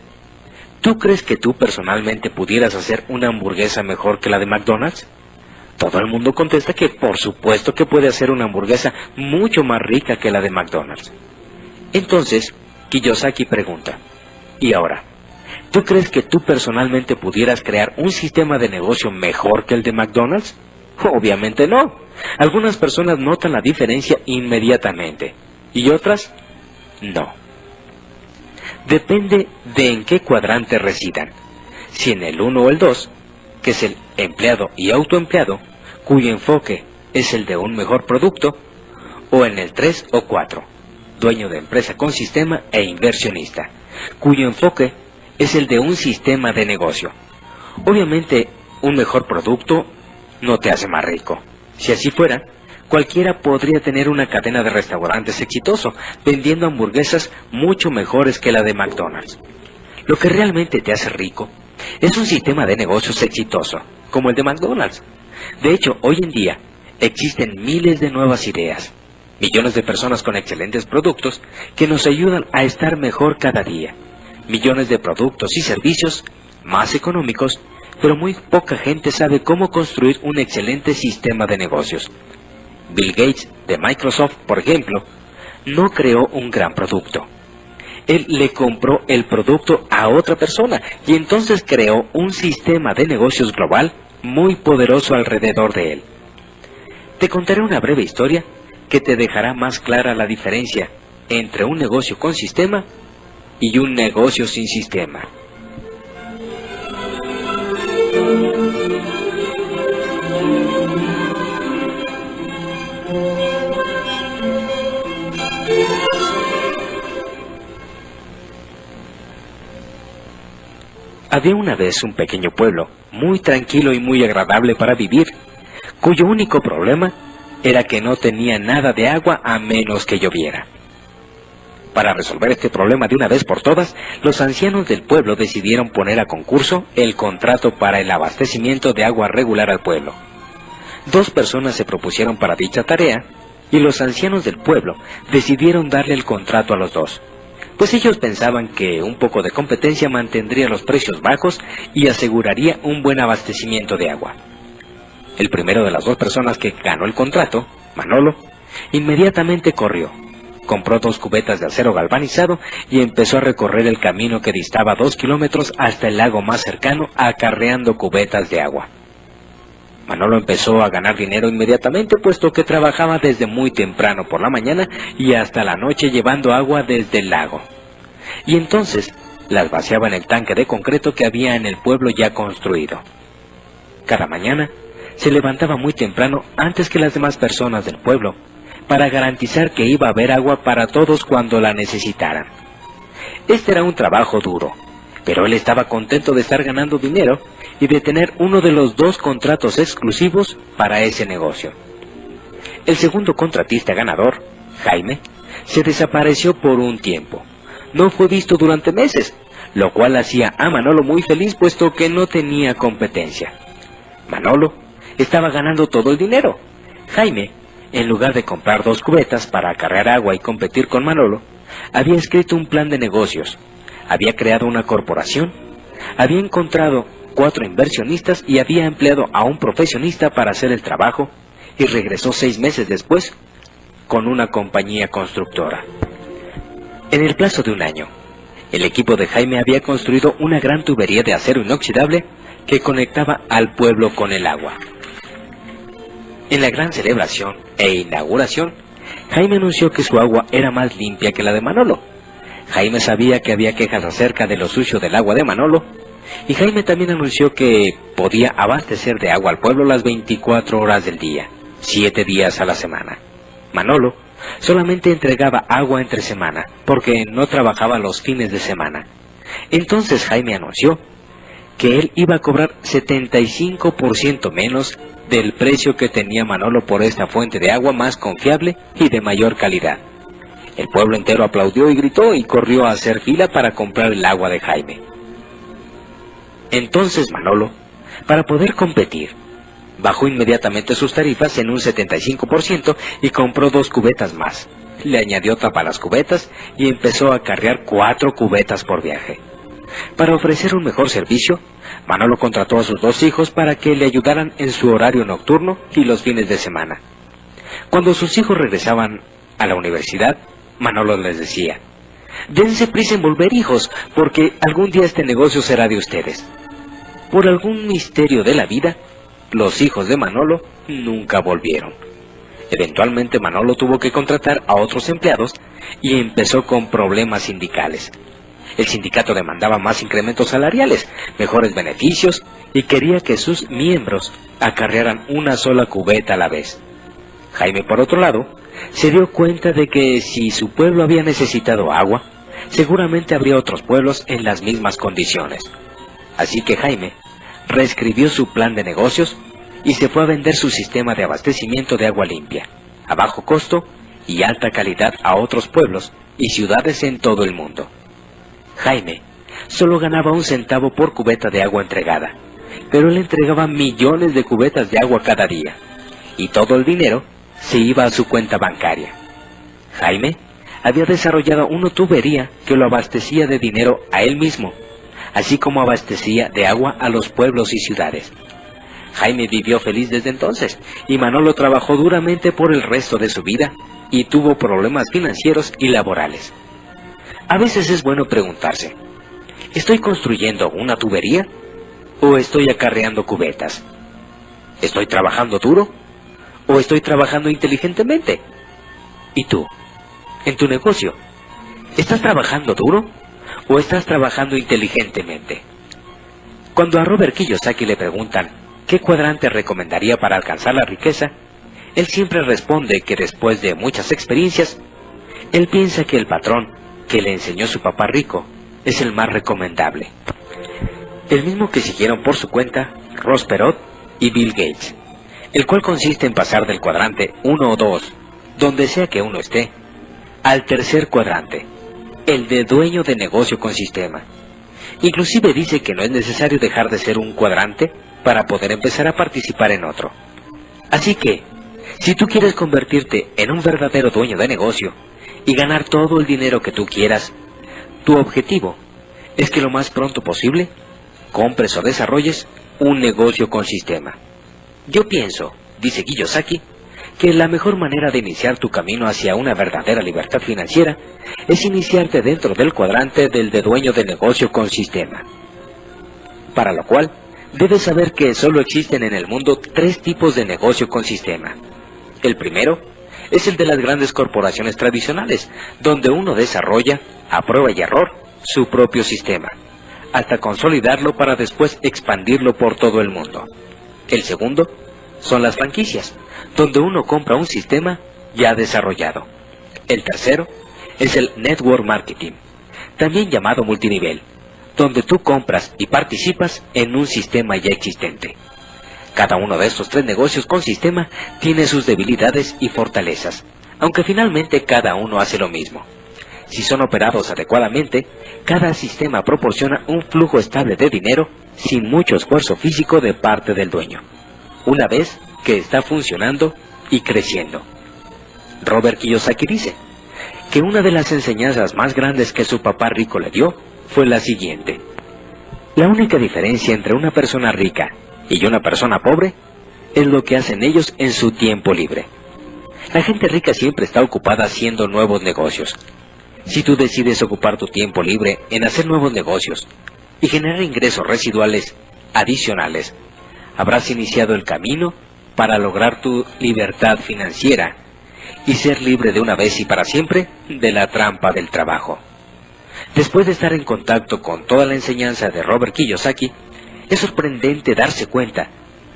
¿tú crees que tú personalmente pudieras hacer una hamburguesa mejor que la de McDonald's? Todo el mundo contesta que por supuesto que puede hacer una hamburguesa mucho más rica que la de McDonald's. Entonces, Kiyosaki pregunta: ¿y ahora, tú crees que tú personalmente pudieras crear un sistema de negocio mejor que el de McDonald's? Obviamente no. Algunas personas notan la diferencia inmediatamente y otras no. Depende de en qué cuadrante residan. Si en el 1 o el 2, que es el empleado y autoempleado, cuyo enfoque es el de un mejor producto, o en el 3 o 4, dueño de empresa con sistema e inversionista, cuyo enfoque es el de un sistema de negocio. Obviamente, un mejor producto no te hace más rico. Si así fuera, cualquiera podría tener una cadena de restaurantes exitoso, vendiendo hamburguesas mucho mejores que la de McDonald's. Lo que realmente te hace rico es un sistema de negocios exitoso, como el de McDonald's. De hecho, hoy en día existen miles de nuevas ideas, millones de personas con excelentes productos que nos ayudan a estar mejor cada día, millones de productos y servicios más económicos, pero muy poca gente sabe cómo construir un excelente sistema de negocios. Bill Gates de Microsoft, por ejemplo, no creó un gran producto. Él le compró el producto a otra persona y entonces creó un sistema de negocios global muy poderoso alrededor de él. Te contaré una breve historia que te dejará más clara la diferencia entre un negocio con sistema y un negocio sin sistema. Había una vez un pequeño pueblo, muy tranquilo y muy agradable para vivir, cuyo único problema era que no tenía nada de agua a menos que lloviera. Para resolver este problema de una vez por todas, los ancianos del pueblo decidieron poner a concurso el contrato para el abastecimiento de agua regular al pueblo. 2 personas se propusieron para dicha tarea, y los ancianos del pueblo decidieron darle el contrato a los 2, pues ellos pensaban que un poco de competencia mantendría los precios bajos y aseguraría un buen abastecimiento de agua. El primero de las 2 personas que ganó el contrato, Manolo, inmediatamente corrió, compró 2 cubetas de acero galvanizado y empezó a recorrer el camino que distaba 2 kilómetros hasta el lago más cercano, acarreando cubetas de agua. Manolo empezó a ganar dinero inmediatamente, puesto que trabajaba desde muy temprano por la mañana y hasta la noche llevando agua desde el lago. Y entonces las vaciaba en el tanque de concreto que había en el pueblo ya construido. Cada mañana se levantaba muy temprano antes que las demás personas del pueblo, para garantizar que iba a haber agua para todos cuando la necesitaran. Este era un trabajo duro, pero él estaba contento de estar ganando dinero y de tener uno de los 2 contratos exclusivos para ese negocio. El segundo contratista ganador, Jaime, se desapareció por un tiempo. No fue visto durante meses, lo cual hacía a Manolo muy feliz, puesto que no tenía competencia. Manolo estaba ganando todo el dinero. Jaime, en lugar de comprar 2 cubetas para acarrear agua y competir con Manolo, había escrito un plan de negocios, había creado una corporación, había encontrado 4 inversionistas y había empleado a un profesionista para hacer el trabajo, y regresó 6 meses después con una compañía constructora. En el plazo de un año, el equipo de Jaime había construido una gran tubería de acero inoxidable que conectaba al pueblo con el agua. En la gran celebración e inauguración, Jaime anunció que su agua era más limpia que la de Manolo. Jaime sabía que había quejas acerca de lo sucio del agua de Manolo, y Jaime también anunció que podía abastecer de agua al pueblo las 24 horas del día, 7 días a la semana. Manolo solamente entregaba agua entre semana, porque no trabajaba los fines de semana. Entonces Jaime anunció que él iba a cobrar 75% menos del precio que tenía Manolo por esta fuente de agua más confiable y de mayor calidad. El pueblo entero aplaudió y gritó y corrió a hacer fila para comprar el agua de Jaime. Entonces Manolo, para poder competir, bajó inmediatamente sus tarifas en un 75% y compró 2 cubetas más. Le añadió tapa a las cubetas y empezó a acarrear 4 cubetas por viaje. Para ofrecer un mejor servicio, Manolo contrató a sus 2 hijos para que le ayudaran en su horario nocturno y los fines de semana. Cuando sus hijos regresaban a la universidad, Manolo les decía: «Dense prisa en volver, hijos, porque algún día este negocio será de ustedes». Por algún misterio de la vida, los hijos de Manolo nunca volvieron. Eventualmente Manolo tuvo que contratar a otros empleados y empezó con problemas sindicales. El sindicato demandaba más incrementos salariales, mejores beneficios y quería que sus miembros acarrearan una sola cubeta a la vez. Jaime, por otro lado, se dio cuenta de que si su pueblo había necesitado agua, seguramente habría otros pueblos en las mismas condiciones. Así que Jaime reescribió su plan de negocios y se fue a vender su sistema de abastecimiento de agua limpia, a bajo costo y alta calidad a otros pueblos y ciudades en todo el mundo. Jaime solo ganaba 1 centavo por cubeta de agua entregada, pero él entregaba millones de cubetas de agua cada día, y todo el dinero se iba a su cuenta bancaria. Jaime había desarrollado una tubería que lo abastecía de dinero a él mismo, así como abastecía de agua a los pueblos y ciudades. Jaime vivió feliz desde entonces, y Manolo trabajó duramente por el resto de su vida, y tuvo problemas financieros y laborales. A veces es bueno preguntarse: ¿estoy construyendo una tubería o estoy acarreando cubetas? ¿Estoy trabajando duro o estoy trabajando inteligentemente? ¿Y tú, en tu negocio, estás trabajando duro o estás trabajando inteligentemente? Cuando a Robert Kiyosaki le preguntan qué cuadrante recomendaría para alcanzar la riqueza, él siempre responde que después de muchas experiencias, él piensa que el patrón que le enseñó su papá rico es el más recomendable. El mismo que siguieron por su cuenta Ross Perot y Bill Gates, el cual consiste en pasar del cuadrante 1 o 2, donde sea que uno esté, al tercer cuadrante, el de dueño de negocio con sistema. Inclusive dice que no es necesario dejar de ser un cuadrante para poder empezar a participar en otro. Así que, si tú quieres convertirte en un verdadero dueño de negocio y ganar todo el dinero que tú quieras, tu objetivo es que lo más pronto posible compres o desarrolles un negocio con sistema. Yo pienso, dice Kiyosaki, que la mejor manera de iniciar tu camino hacia una verdadera libertad financiera es iniciarte dentro del cuadrante del de dueño de negocio con sistema. Para lo cual, debes saber que solo existen en el mundo 3 tipos de negocio con sistema. El primero es el de las grandes corporaciones tradicionales, donde uno desarrolla, a prueba y error, su propio sistema, hasta consolidarlo para después expandirlo por todo el mundo. El segundo son las franquicias, donde uno compra un sistema ya desarrollado. El tercero es el network marketing, también llamado multinivel, donde tú compras y participas en un sistema ya existente. Cada uno de estos 3 negocios con sistema tiene sus debilidades y fortalezas, aunque finalmente cada uno hace lo mismo. Si son operados adecuadamente, cada sistema proporciona un flujo estable de dinero sin mucho esfuerzo físico de parte del dueño, una vez que está funcionando y creciendo. Robert Kiyosaki dice que una de las enseñanzas más grandes que su papá rico le dio fue la siguiente: la única diferencia entre una persona rica y una persona pobre es lo que hacen ellos en su tiempo libre. La gente rica siempre está ocupada haciendo nuevos negocios. Si tú decides ocupar tu tiempo libre en hacer nuevos negocios y generar ingresos residuales adicionales, habrás iniciado el camino para lograr tu libertad financiera y ser libre de una vez y para siempre de la trampa del trabajo. Después de estar en contacto con toda la enseñanza de Robert Kiyosaki, es sorprendente darse cuenta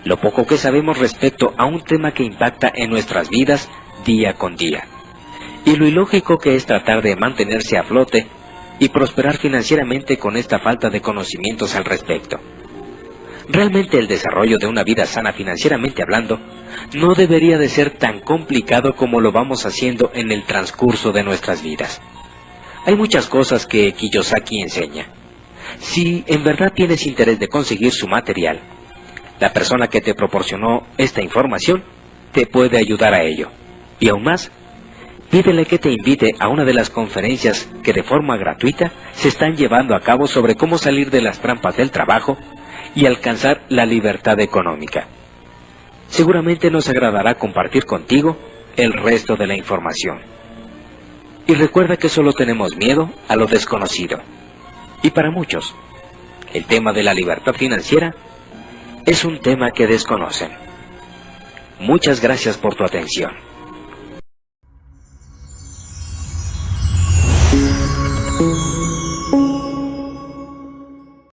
lo poco que sabemos respecto a un tema que impacta en nuestras vidas día con día, y lo ilógico que es tratar de mantenerse a flote y prosperar financieramente con esta falta de conocimientos al respecto. Realmente el desarrollo de una vida sana financieramente hablando no debería de ser tan complicado como lo vamos haciendo en el transcurso de nuestras vidas. Hay muchas cosas que Kiyosaki enseña. Si en verdad tienes interés de conseguir su material, la persona que te proporcionó esta información te puede ayudar a ello. Y aún más, pídele que te invite a una de las conferencias que de forma gratuita se están llevando a cabo sobre cómo salir de las trampas del trabajo y alcanzar la libertad económica. Seguramente nos agradará compartir contigo el resto de la información. Y recuerda que solo tenemos miedo a lo desconocido. Y para muchos, el tema de la libertad financiera es un tema que desconocen. Muchas gracias por tu atención.